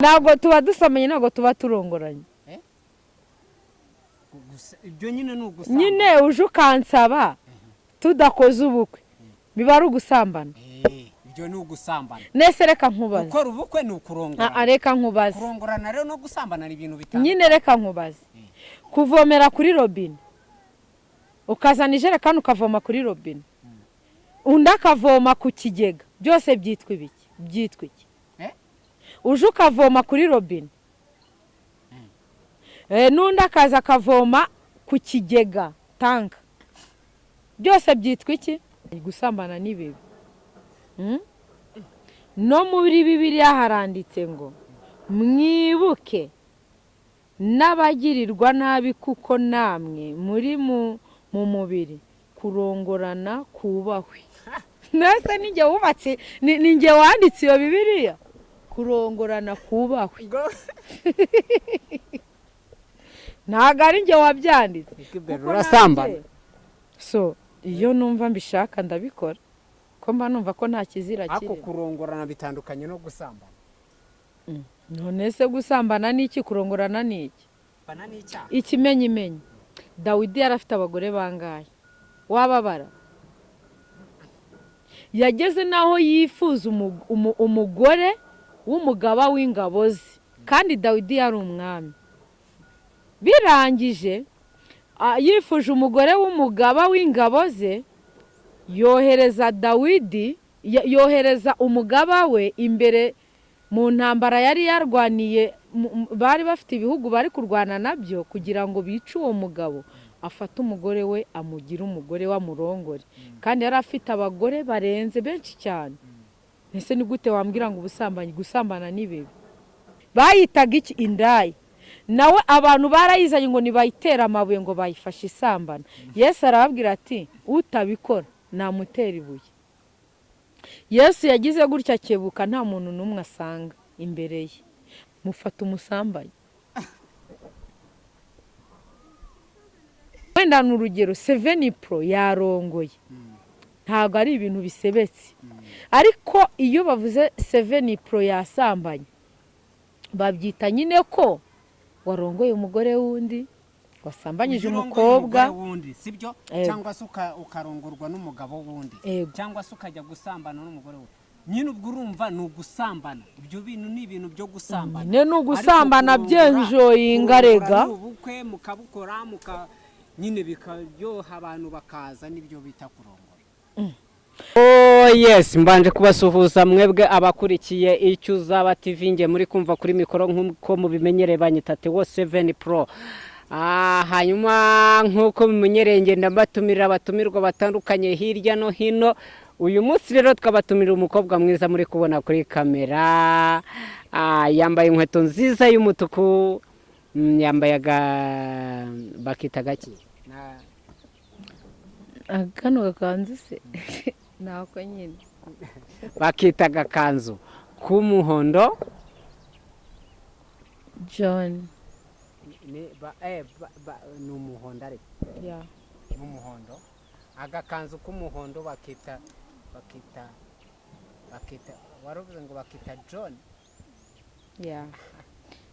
ntabwo tuba dusomanye, ntabwo tuba turongoranye. Ibyo nyine ni ugusambana. Nyine uje ukansaba tudakoze ubukwe biba ari ugusambana. Ibyo ni ugusambana. Nese reka nkubaze. Gukora ubukwe ni ukurongorana. Reka nkubaze. Kurongorana rero no gusambana ni ibintu bitandukanye. Nyine reka nkubaze. Kuvomera kuri robine ukazana ijerekani ukavoma kuri robine, undi akavoma ku kigega, byose byitwa ibiki? Byitwa iki? Uje ukavoma kuri robine, n'undi akaza akavoma ku kigega tanka, byose byitwa iki? Gusambana ni bibi. No muri Bibiliya haranditse ngo mwibuke n'abagirirwa nabi kuko namwe muri mu mubiri kurongorana kubahwe. Nase ninjye wubatse, ninjye wanditse iyo Bibiliya, kurongorana kubahwe. Ntago ari njye wabyanditse. Urasambana. So iyo numva mbishaka ndabikora, ko mba numva ko nta kizira kiri. Ako kurongorana bitandukanye no gusambana. None se gusambana ni iki, kurongorana ni iki? Bana ni icyaha. Ikimenyimenyi, Dawidi yarafite abagore bangahe? Wababara? Yageze naho yifuza umugore w'umugaba w'ingabo ze, kandi Dawidi yari umwami. Birangije yifuje umugore w'umugaba w'ingabo ze, yohereza Dawidi, yohereza umugaba we imbere mu ntambara yari yarwaniye. Bari bafite ibihugu bari kurwana nabyo kugira ngo bice uwo mugabo, afata umugore we amugira umugore w'amurongore, kandi yari afite abagore barenze benshi cyane. Ese ni gute wambwira ngo ubusambanyi? Gusambana ni bibi. Bayitaga iki? Indaya. Nawe abantu barayizanye ngo nibayitera amabuye ngo bayifashe isambana. Yesu arababwira ati utabikora namutera ibuye. Yesu yagize gutya akebuka, nta muntu n'umwe asanga imbere ye, mufata umusambanyi. Wenda ni urugero, 7 Pro yarongoye, ntabwo ari ibintu bisebetse, ariko iyo bavuze 7 Pro yasambanye babyita nyine ko warongoye umugore wundi, wasambanyije umukobwa wundi, sibyo? Cyangwa se ukarongorwa n'umugabo wundi, cyangwa se ukajya gusambana n'umugore wundi. Nyine ubwo urumva ni ugusambana. Ibyo bintu ni ibintu byo gusambana. Ni ugusambana byenjoyinga rega. Ubukwe mukabukora nyine bikaryoha, abantu bakaza, nibyo bita kurongora. Oh yes, mbanje kubasuhuza mwebwe abakurikiye icyo uzaba TV, nge muri kumva kuri mikoro nkuko mubimenyereye banyita Theo 7 Pro. Hanyuma nkuko mumenyereye ngenda mbatumira abatumirwa batandukanye hirya no hino. Uyu munsi rero twabatumira umukobwa mwiza muri kubona kuri kamera, yambaye inkweto nziza y'umutuku, yambaye bakita gaki kano gakanzu se nako nyine bakita gakanzu k'umuhondo. John ni umuhondo ariko n'umuhondo, agakanzu k'umuhondo bakita waruvuze ngo bakita John.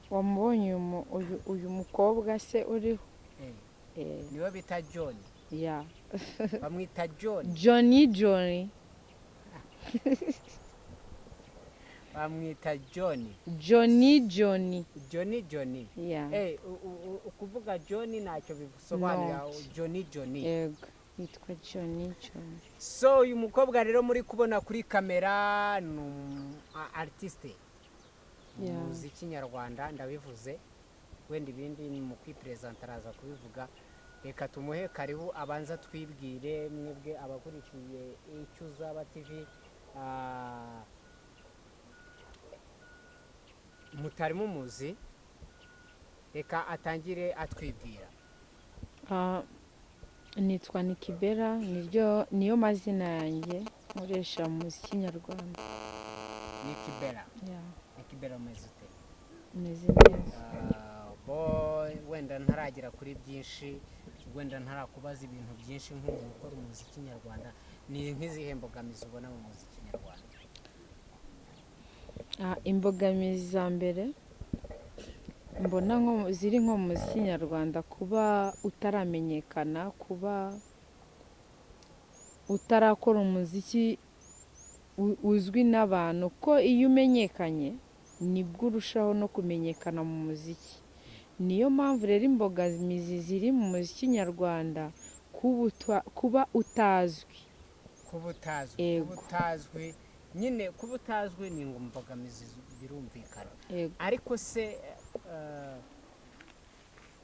Wamubonye uyu mukobwa se uriho? Niwe bita John. Bamwita John. Johnny. Bamwita John. Johnny. Ukuvuga John ntacyo bisobanura. Johnny. Yego, yitwa Johnny. So uyu mukobwa rero muri kubona kuri kamera ni artiste. Muziki nyarwanda ndabivuze, wenda ibindi mu kwipresenta araza kubivuga. Reka tumuhe karibu abanza twibwire mwebwe abakurikiye icyo uzaba TV. Mutari mumuzi, reka atangire atwibwira. Nitwa Nikibera, niyo mazina yanjye nkoresha mu muziki nyarwanda. Nikibera umeze ute? Umeze neza. Wenda ntaragira kuri byinshi, wenda ntarakubaza ibintu byinshi nk'umuntu ukora umuziki nyarwanda, ni nk'izihe mbogamizi ubona mu muziki nyarwanda? imbogamizi za mbere mbona ziri nko mu muziki nyarwanda, kuba utaramenyekana, kuba utarakora umuziki uzwi n'abantu, ko iyo umenyekanye nibwo urushaho no kumenyekana mu muziki. Niyo mpamvu rero imbogamizi ziri mu muziki nyarwanda, kuba utazwi. kuba utazwi nyine, kuba utazwi ni imbogamizi birumvikana. Ariko se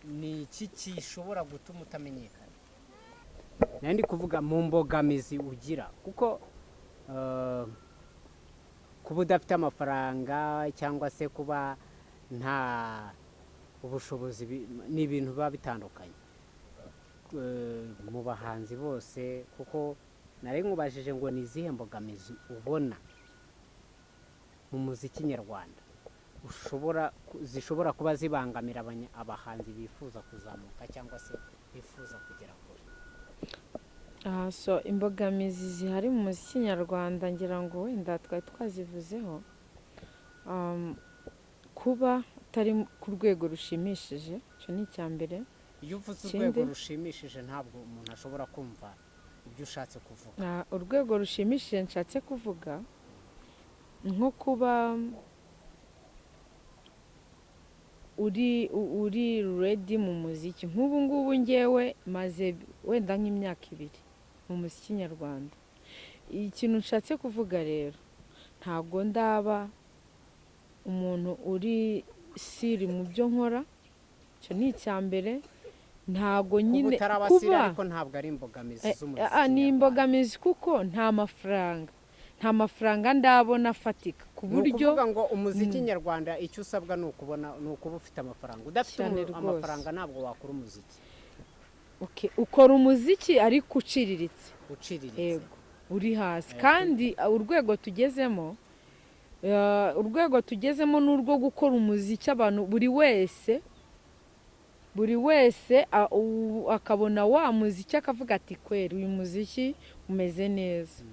ni iki gishobora gutuma utamenyekana? Ndi kuvuga mu mbogamizi ugira, kuko kuba udafite amafaranga cyangwa se kuba nta ubushobozi, ni ibintu biba bitandukanye mu bahanzi bose. Kuko nari nkubajije ngo ni izihe mbogamizi ubona mu muziki nyarwanda zishobora kuba zibangamira abahanzi bifuza kuzamuka cyangwa se bifuza kugera kure? Imbogamizi zihari mu muziki nyarwanda ngira ngo wenda twari twazivuzeho. Kuba utari ku rwego rushimishije, icyo ni icya mbere. Iyo uvuze urwego rushimishije ntabwo umuntu ashobora kumva ibyo ushatse kuvuga. Urwego rushimishije nshatse kuvuga nko kuba uri ready mu muziki. Nk'ubu ngubu ngewe maze wenda nk'imyaka 2 mu muziki nyarwanda. Ikintu nshatse kuvuga rero, ntabwo ndaba umuntu uri siri mu byo nkora, icyo ni icya mbere. Ntabwo nyine kuba ariko ntabwo ari imbogamizi z'umuziki. Ni imbogamizi kuko nta mafaranga ndabona afatika ku buryo ngo umuziki nyarwanda icyo usabwa ni ukuba ufite amafaranga. Udafite amafaranga ntabwo wakora umuziki. Ukora umuziki ariko uciriritse, yego, uri hasi. Kandi urwego tugezemo ni urwo gukora umuziki abantu buri wese akabona wa muziki akavuga ati kwera uyu muziki umeze neza.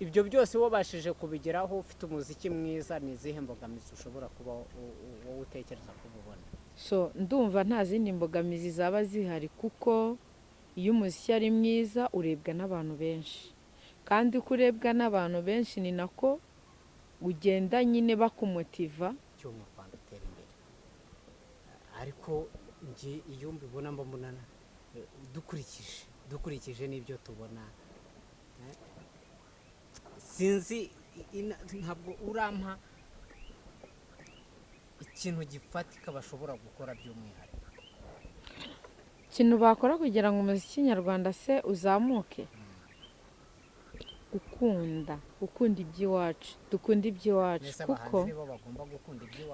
Ibyo byose wabashije kubigeraho ufite umuziki mwiza, ni izihe mbogamizi ushobora kuba wowe utekereza ko ubona? Ndumva nta zindi mbogamizi zaba zihari, kuko iyo umuziki ari mwiza urebwa n'abantu benshi, kandi uko urebwa n'abantu benshi ni nako ugenda nyine bakumotiva cyo mu Rwanda utera imbere. Ariko nge iyo mbibona mbona dukurikije n'ibyo tubona, sinzi, ntabwo urampa ikintu gifatika bashobora gukora by'umwihariko. Ikintu bakora kugira ngo umuziki nyarwanda se uzamuke, gukunda iby'iwacu, dukunda iby'iwacu. Kuko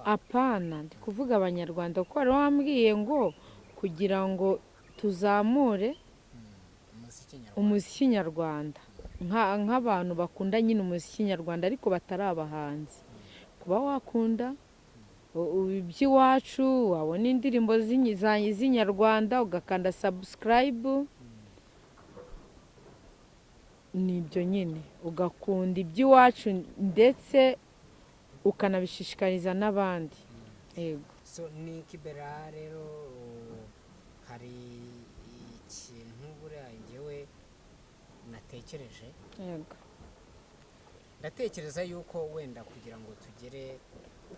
apana ndi kuvuga abanyarwanda, kuko wari wambwiye ngo kugira ngo tuzamure umuziki nyarwanda, nk'abantu bakunda nyine umuziki nyarwanda ariko batari abahanzi, kuba wakunda iby'iwacu, wabona indirimbo z'inyarwanda ugakanda subscribe, nibyo nyine, ugakunda iby'iwacu ndetse ukanabishishikariza n'abandi. Yego. Ni kibera rero hari ikintu buriya ngewe natekereje. Yego. Ndatekereza yuko wenda kugira ngo tugere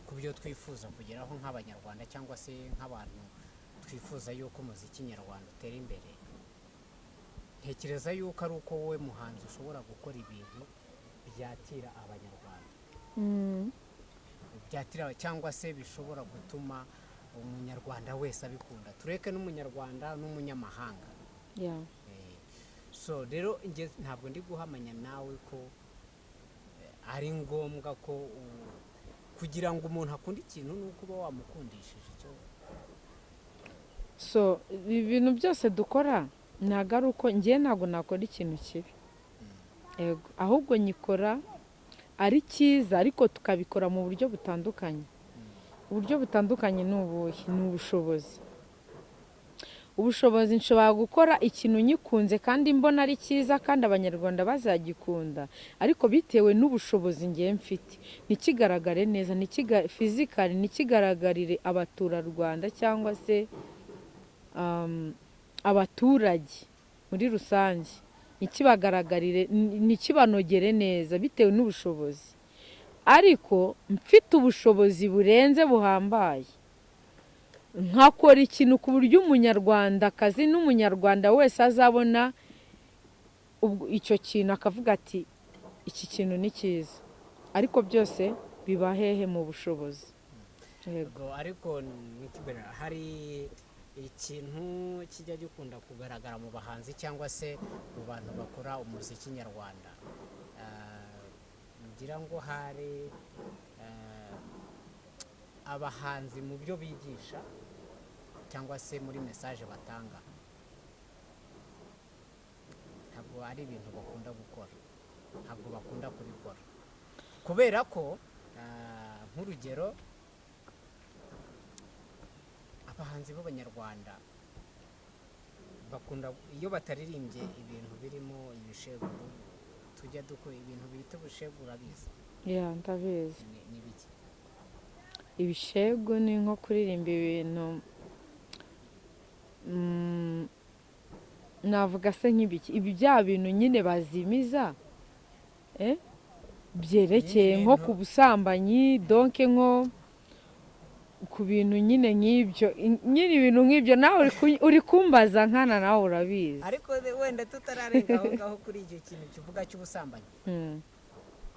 ku byo twifuza kugeraho nk'abanyarwanda cyangwa se nk'abantu twifuza yuko umuziki nyarwanda utera imbere, ntekereza yuko ari uko wowe muhanzi ushobora gukora ibintu byatira abanyarwanda, byatira cyangwa se bishobora gutuma umunyarwanda wese abikunda. Tureke n'umunyarwanda n'umunyamahanga. Rero ntabwo ndi guhamanya nawe ko ari ngombwa ko kugira ngo umuntu akunde ikintu ni uko uba wamukundishije icyo. Ibintu byose dukora ntabwo ari uko ntabwo nakora ikintu kibi, ahubwo nyikora ari cyiza, ariko tukabikora mu buryo butandukanye. Uburyo butandukanye ni ubuhe? Ni ubushobozi. ubushobozi nshobora gukora ikintu nyikunze kandi mbona ari cyiza kandi abanyarwanda bazagikunda, ariko bitewe n'ubushobozi ngiye mfite ntikigaragare neza, fizikali ntikigaragarire abaturarwanda cyangwa se abaturage muri rusange, ntikibagaragarire, ntikibanogere neza bitewe n'ubushobozi. Ariko mfite ubushobozi burenze buhambaye, nkakora ikintu ku buryo umunyarwandakazi n'umunyarwanda wese azabona icyo kintu akavuga ati iki kintu ni cyiza, ariko byose biba hehe mu bushobozi. Ariko hari ikintu kijya gikunda kugaragara mu bahanzi cyangwa se mu bantu bakora umuziki nyarwanda, ngira ngo hari abahanzi mu byo bigisha cyangwa se muri mesaje batanga ntabwo ari ibintu bakunda gukora, ntabwo bakunda kubikora, kubera ko nk'urugero abahanzi b'abanyarwanda bakunda iyo bataririmbye ibintu birimo ibisheguru, tujya dukora ibintu bita ubushegura biza. Ndabizi. Ni biki ibishego? Ni nko kuririmba ibintu navuga se nk'ibiki, ibi bya bintu nyine bazimiza byerekeye nko ku busambanyi, donke nko ku bintu nyine nk'ibyo, nyine ibintu nk'ibyo nawe uri kumbaza nkana nawe urabizi. Ariko wenda tutararenga aho ngaho kuri icyo kintu kivuga cy'ubusambanyi,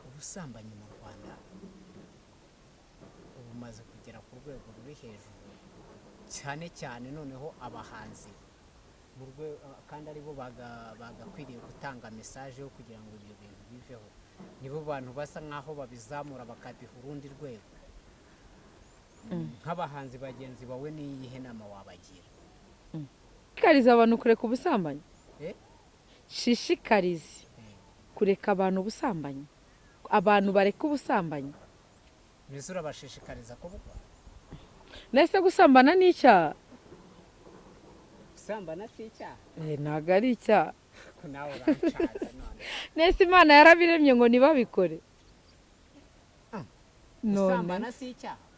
ubusambanyi mu Rwanda bumaze kugera ku rwego ruri hejuru cyane cyane, noneho abahanzi kandi aribo bagakwiriye gutanga mesaje yo kugira ngo ibyo bintu biveho, nibo bantu basa nk'aho babizamura bakabiha urundi rwego. Nk'abahanzi bagenzi bawe n'iyihe nama wabagira? Shishikariza abantu kureka ubusambanyi. Shishikarize kureka abantu ubusambanyi, abantu bareka ubusambanyi. Mbese urabashishikariza kubukora? Nese gusambana ni icyaha? Gusambana si icyaha? Ntabwo ari icyaha. Nawe urancaza none. Nese Imana yarabiremye ngo ntibabikore. Gusambana si icyaha?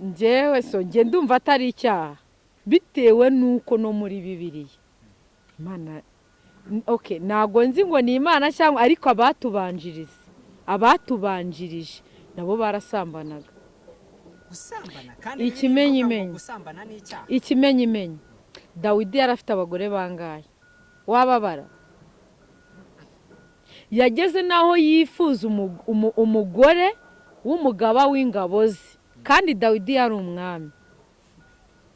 Njyewe njye ndumva atari icyaha bitewe n'uko no muri Bibiliya Imana ntabwo nzi ngo ni Imana cyangwa, ariko abatubanjirije nabo barasambanaga. Ikimenyimenyi Dawidi yari afite abagore bangahe? Wababara? Yageze naho yifuza umugore w'umugaba w'ingabo ze, kandi Dawidi yari umwami.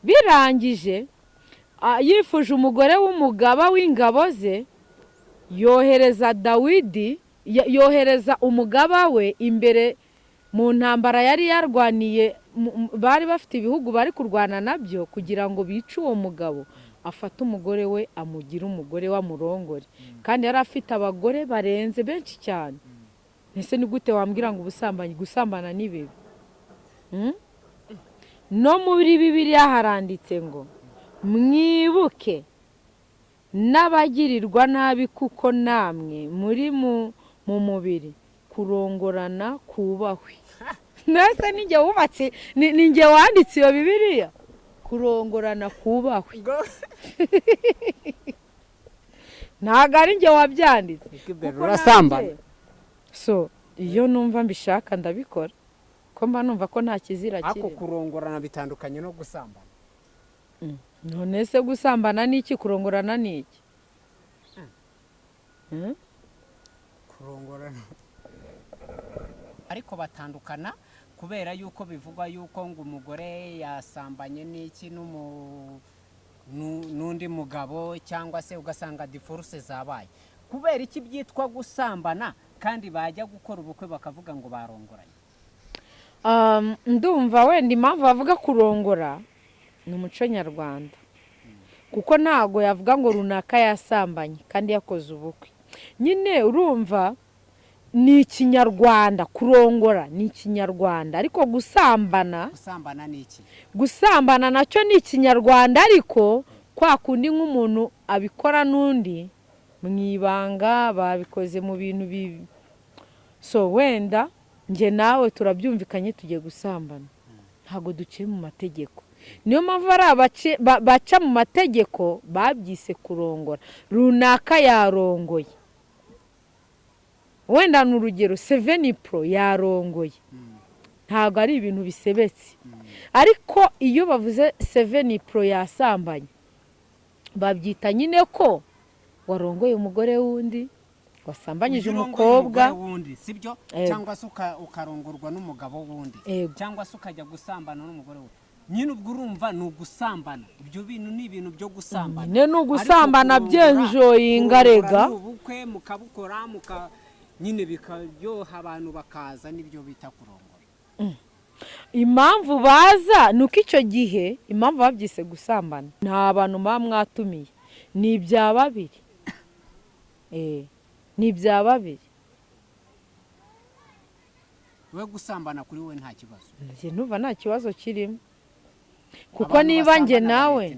Birangije yifuje umugore w'umugaba w'ingabo ze, yohereza umugaba we imbere mu ntambara yari yarwaniye, bari bafite ibihugu bari kurwana nabyo, kugira ngo bice uwo mugabo, afate umugore we amugire umugore w'amurongore, kandi yari afite abagore barenze benshi cyane. Ese ni gute wambwira ngo gusambana ni bibi? No muri Bibiliya haranditse ngo mwibuke n'abagirirwa nabi, kuko namwe muri mu mubiri kurongorana kubahwe. Nese ninjye wubatse, ninjye wanditse iyo Bibiliya, kurongorana kubahwe. Ntabwo ari njye wabyanditse. Urasambana? Iyo numva mbishaka ndabikora, ko mba numva ko nta kizira kiri. Ako kurongorana bitandukanye no gusambana. None se gusambana ni iki, kurongorana ni iki? Kurongorana ariko batandukana, kubera yuko bivugwa yuko ngo umugore yasambanye n'iki n'undi mugabo, cyangwa se ugasanga divorce zabaye. Kubera iki byitwa gusambana kandi bajya gukora ubukwe bakavuga ngo barongoranye? Ndumva wenda impamvu bavuga kurongora ni umuco nyarwanda, kuko ntago yavuga ngo runaka yasambanye kandi yakoze ubukwe. Nyine urumva ni ikinyarwanda, kurongora ni ikinyarwanda, ariko gusambana ni iki? Gusambana nacyo ni ikinyarwanda, ariko kwa kundi nk'umuntu abikora n'undi mu ibanga, babikoze mu bintu bibi. So wenda nge nawe turabyumvikanye tugiye gusambana, ntago duciye mu mategeko. Niyo mpamvu ari baca mu mategeko babyise kurongora. Runaka yarongoye, wenda ni urugero 7 Pro yarongoye, ntago ari ibintu bisebetse. Ariko iyo bavuze 7 Pro yasambanye, babyita nyine ko warongoye umugore wundi, wasambanyije umukobwa wundi, sibyo? Cyangwa se ukarongorwa n'umugabo wundi, cyangwa se ukajya gusambana n'umugore wundi. Nyine ubwo urumva ni ugusambana. Ibyo bintu ni ibintu byo gusambana. Ni ugusambana byenjoyinga rega. Ubukwe mukabukora nyine bikaryoha, abantu bakaza, nibyo bita kurongora. Impamvu baza nuko icyo gihe impamvu babyise gusambana, nta bantu mwatumiye, ni ibya babiri. Ni ibya babiri. We gusambana kuri we nta kibazo? Njye numva nta kibazo kirimo, kuko niba nge nawe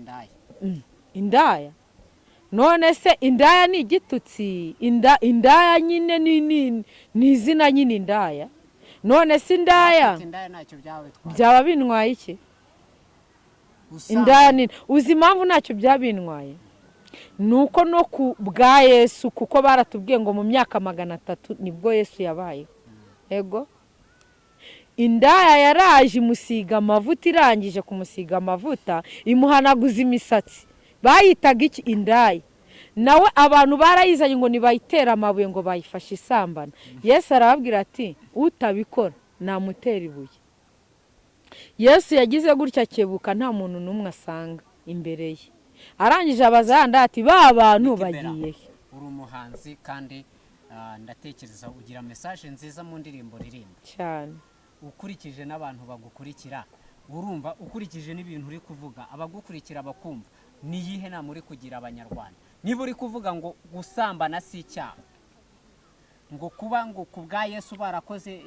indaya, none se indaya ni igitutsi? Indaya nyine ni izina nyine indaya. None se indaya byaba bintwaye iki? Indaya ni uzi impamvu ntacyo byabintwaye, nuko no ku bwa Yesu, kuko baratubwiye ngo mu myaka 300 nibwo Yesu yabaye. Ego indaya yaraje imusiga amavuta, irangije kumusiga amavuta imuhanaguza imisatsi, bayitaga iki? Indaya. Nawe abantu barayizanye ngo nibayitera amabuye ngo bayifashe isambana. Yesu arababwira ati utabikora namutera ibuye. Yesu yagize gutya kebuka, nta muntu n'umwe asanga imbere ye. Arangije abazanda ati ba bantu bagiye. Uri umuhanzi kandi ndatekereza ugira message nziza mu ndirimbo ririmba cyane. Ukurikije n'abantu bagukurikira, urumva ukurikije n'ibintu uri kuvuga, abagukurikira bakumva, ni yihe nama uri kugira abanyarwanda? Niba uri kuvuga ngo gusambana si icyaha, ngo kuba ngo kubwa Yesu barakoze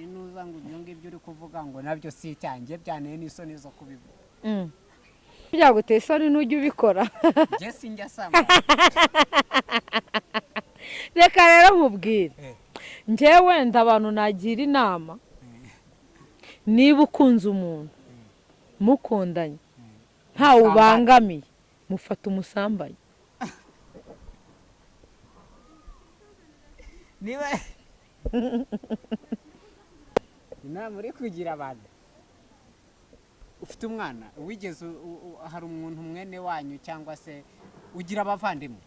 nuza ngo ngibyo uri kuvuga ngo nabyo si icyaha, nge byaneye n'isoni zo kubivuga. Byaguteye isoni n'ujye ubikora. Je sinjya sambana. Reka rero nkubwire, njyewe ndabantu nagira inama, niba ukunze umuntu mukundanye ntawe ubangamiye, mufata umusambanye. Niba inama uri kugira abantu, ufite umwana wigeze hari umuntu mwene wanyu cyangwa se ugira abavandimwe?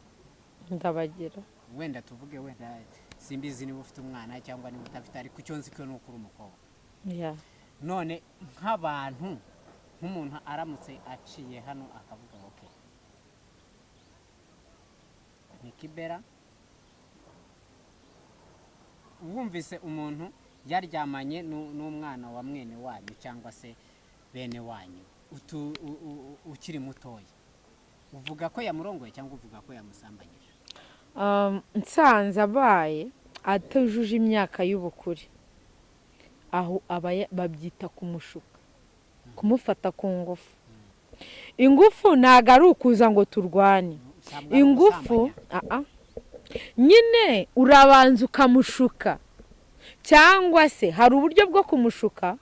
Ndabagira. Wenda tuvuge wenda simbizi niba ufite umwana cyangwa niba utafite, ariko icyo nzi ko ni ukuri umukobwa. None nk'abantu, nk'umuntu aramutse aciye hano akavuga okay, ni Kibera, wumvise umuntu yaryamanye n'umwana wa mwene wanyu cyangwa se bene wanyu ukiri mutoya, uvuga ko yamurongoye cyangwa uvuga ko yamusambanyije? Nsanze abaye atujuje imyaka y'ubukure, aho babyita kumushuka, kumufata ku ngufu. Ingufu ntago ari ukuza ngo turwane. Ingufu nyine urabanza ukamushuka, cyangwa se hari uburyo bwo kumushuka,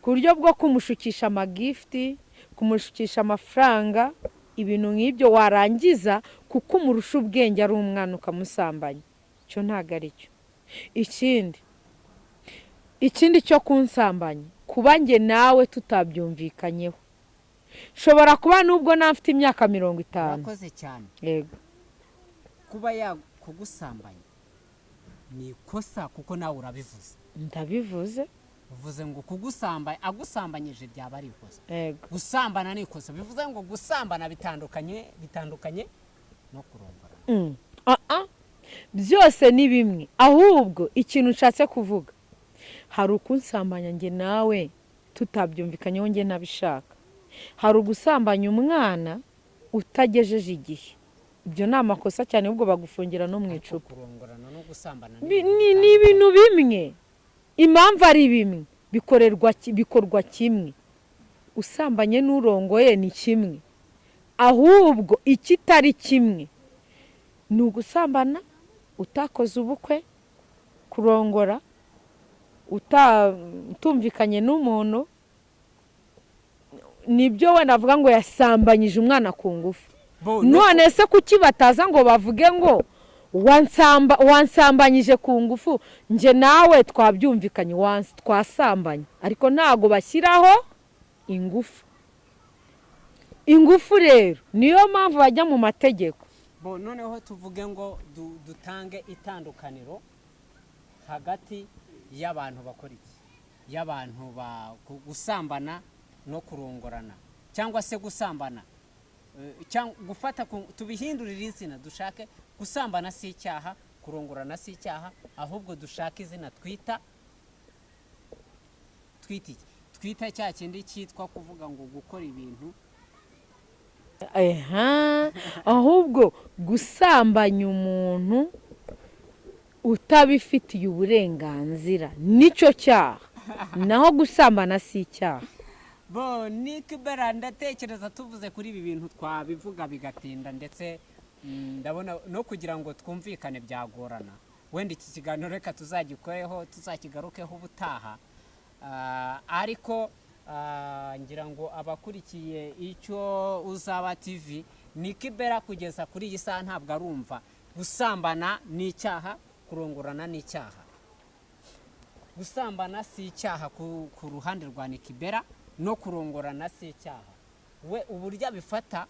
ku buryo bwo kumushukisha amagifti, kumushukisha amafaranga, ibintu nk'ibyo, warangiza kuko umurusha ubwenge ari umwana ukamusambanya. Cyo ntago ari cyo. Ikindi cyo kunsambanya, kuba nge nawe tutabyumvikanyeho. Shobora kuba nubwo nafite imyaka 50. Wakoze cyane. Yego. Kuba yakugusambanya ni ikosa, kuko nawe urabivuze. Ndabivuze. Uvuze ngo agusambanyije byaba ari ikosa. Yego. Gusambana ni ikosa. Bivuze ngo gusambana bitandukanye no kurongora. Byose ni bimwe. Ahubwo ikintu nshatse kuvuga, hari ukunsambanya nge nawe tutabyumvikanyeho nge nabishaka. Hari ugusambanya umwana utagejeje igihe, ibyo ni amakosa cyane, ubwo bagufungira no mu icupa. kurongorana no gusambana ni ibintu bimwe, impamvu ari bimwe, bikorwa kimwe. Usambanye n'urongoye ni kimwe, ahubwo ikitari kimwe ni ugusambana utakoze ubukwe, kurongora utumvikanye n'umuntu. Nibyo we navuga ngo yasambanyije umwana ku ngufu. None se kuki bataza ngo bavuge ngo wansambanyije ku ngufu, nje nawe twabyumvikanye twasambanye, ariko ntago bashyiraho ingufu rero niyo mpamvu bajya mu mategeko. Noneho tuvuge ngo dutange itandukaniro hagati y'abantu bakora iki, y'abantu gusambana no kurongorana, cyangwa se gusambana cyangwa gufata, tubihindurire izina, dushake gusambana si icyaha, kurongorana si icyaha, ahubwo dushaka izina twita cya kindi cyitwa kuvuga ngo gukora ibintu. Ahubwo gusambanya umuntu utabifitiye uburenganzira nicyo cyaha, naho gusambana si icyaha. Nikibera ndatekereza tuvuze kuri ibi bintu twabivuga bigatinda, ndetse ndabona no kugira ngo twumvikane byagorana. Wenda iki kiganiro reka tuzagikoreho, tuzakigarukeho ubutaha, ariko ngira ngo abakurikiye icyo Uzaba TV, Nikibera kugeza kuri iyi saha ntabwo arumva gusambana ni icyaha, kurongorana ni icyaha. Gusambana si icyaha ku ruhande rwa Nikibera, no kurongorana si icyaha. We uburyo abifata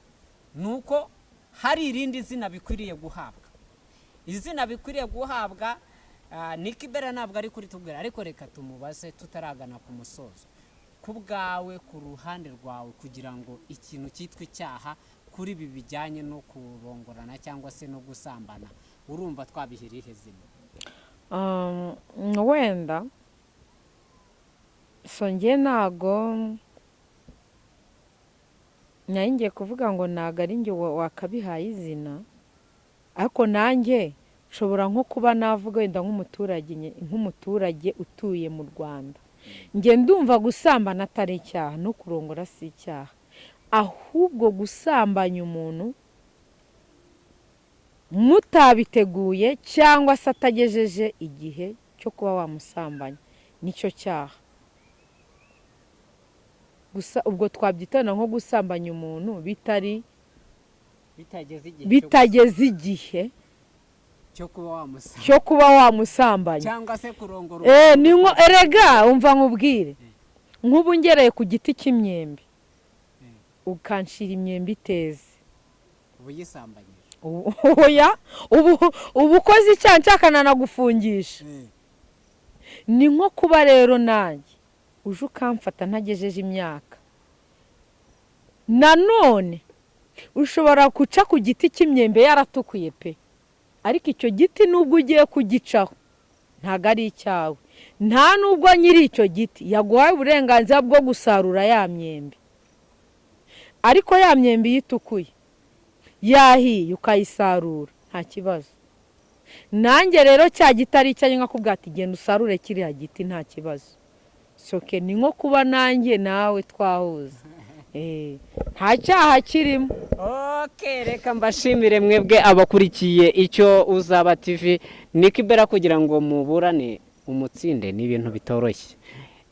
nuko hari irindi zina bikwiriye guhabwa. Izina bikwiriye guhabwa Nikibera ntabwo ari kuri tubwira, ariko reka tumubaze tutaragana ku musozo. Ku bwawe, ku ruhande rwawe, kugira ngo ikintu cyitwa icyaha kuri ibi bijyanye no kurongorana cyangwa se no gusambana, urumva twabihirihe zina? Wenda songe ntago ngiye kuvuga ngo ntago ari njye wakabihaye izina, ariko nanjye nshobora nko kuba navuga wenda nk'umuturage utuye mu Rwanda, njye ndumva gusambana atari icyaha no kurongora si icyaha, ahubwo gusambanya umuntu mutabiteguye cyangwa se atagejeje igihe cyo kuba wamusambanya nicyo cyaha. Gusa ubwo twabyitana nko gusambanya umuntu bitageze igihe cyo kuba wamusambanya, cyangwa se kurongora. Ni nko erega umva nkubwire, nk'ubu ngereye ku giti cy'imyembe ukanshira imyembe iteze, ubu yisambanyije. ubu ukoze icyaha nshakana nagufungisha. Ni nko kuba rero nanjye uje ukamfata ntagejeje imyaka, nanone ushobora guca ku giti cy'imyembe yaratukuye pe, ariko icyo giti nubwo ugiye kugicaho ntago ari icyawe, nta nubwo nyiri icyo giti yaguhaye uburenganzira bwo gusarura ya myembe, ariko ya myembe yitukuye yahiye ukayisarura nta kibazo. Nanjye rero cya giti ari icyanjye nkakubwira ati genda usarure kiriya giti nta kibazo. Soke ni nko kuba nanjye nawe twahuza, nta cyaha kirimo. Reka mbashimire mwebwe abakurikiye icyo Uzaba TV. Nikibera kugira ngo muburane umutsinde ni ibintu bitoroshye.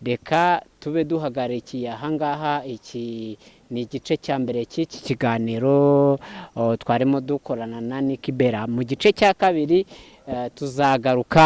Reka tube duhagarikiye ahangaha. Iki ni igice cya mbere cy'iki kiganiro twarimo dukorana na Nikibera. Mu gice cya kabiri tuzagaruka.